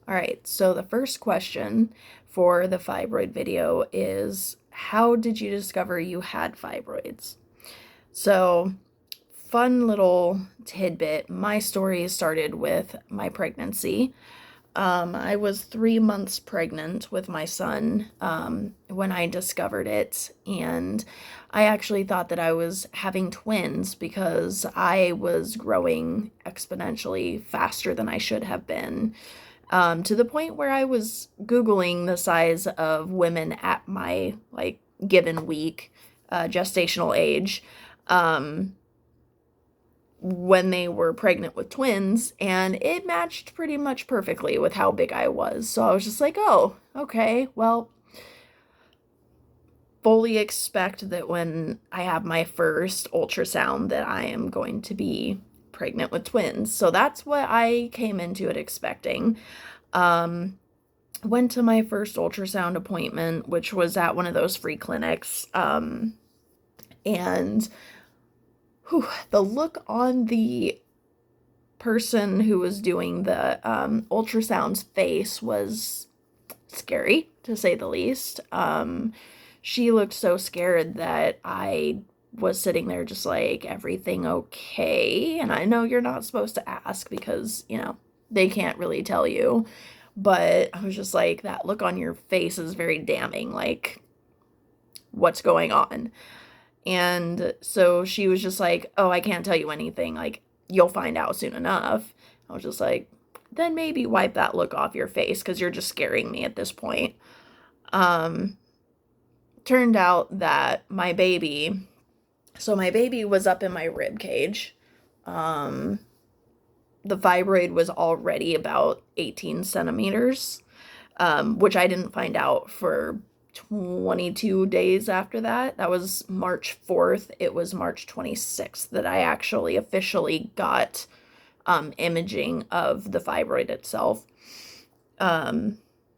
All right, so the first question for the fibroid video is how did you discover you had fibroids? So, fun little tidbit. My story started with my pregnancy. I was 3 months pregnant with my son when I discovered it, and I actually thought that I was having twins because I was growing exponentially faster than I should have been, to the point where I was Googling the size of women at my given week, gestational age. Um, when they were pregnant with twins, and it matched pretty much perfectly with how big I was. So I was just like, oh, okay, well, fully expect that when I have my first ultrasound that I am going to be pregnant with twins. So that's what I came into it expecting. Um, Went to my first ultrasound appointment, which was at one of those free clinics. And whew, the look on the person who was doing the ultrasound's face was scary, to say the least. She looked so scared that I was sitting there just like, everything okay? And I know you're not supposed to ask because, they can't really tell you. But I was just like, that look on your face is very damning. Like, what's going on? And so she was just like, oh, I can't tell you anything. Like, you'll find out soon enough. I was just like, then maybe wipe that look off your face because you're just scaring me at this point. Um, Turned out that my baby was up in my rib cage. Um, the fibroid was already about 18 centimeters, which I didn't find out for 22 days after that. That was March 4th. It was March 26th that I actually officially got imaging of the fibroid itself um,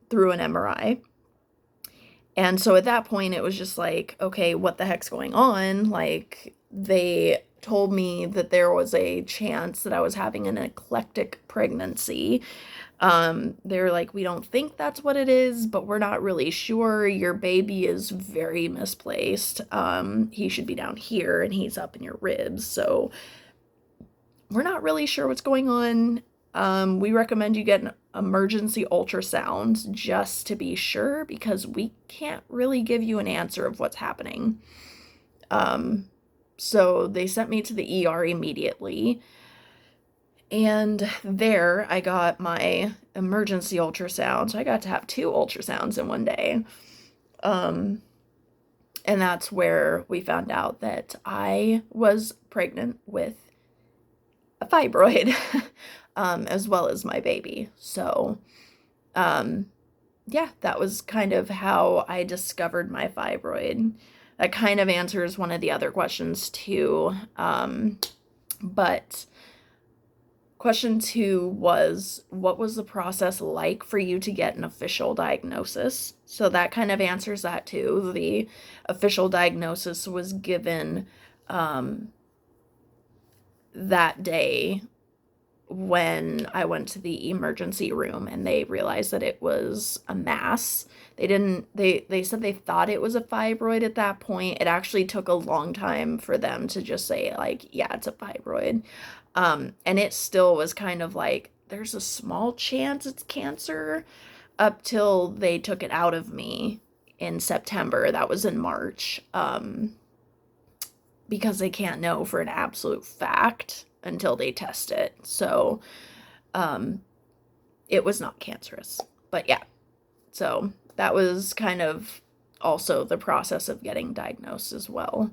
through an MRI. And so at that point, it was just like, okay, what the heck's going on? Like, they told me that there was a chance that I was having an eclectic pregnancy. They're like, we don't think that's what it is, but we're not really sure. Your baby is very misplaced. He should be down here and he's up in your ribs. So we're not really sure what's going on. We recommend you get an emergency ultrasound just to be sure because we can't really give you an answer of what's happening. So they sent me to the ER immediately. And there I got my emergency ultrasound. So I got to have two ultrasounds in one day. Um, and that's where we found out that I was pregnant with a fibroid, as well as my baby. So, um, yeah, that was kind of how I discovered my fibroid. That kind of answers one of the other questions too. But question two was, what was the process like for you to get an official diagnosis? So that kind of answers that too. The official diagnosis was given that day when I went to the emergency room and they realized that it was a mass. They said they thought it was a fibroid at that point. It actually took a long time for them to just say like, yeah, it's a fibroid. And it still was kind of like, there's a small chance it's cancer up till they took it out of me in September. That was in March. Because they can't know for an absolute fact until they test it. So, um, it was not cancerous. But yeah, so that was kind of also the process of getting diagnosed as well.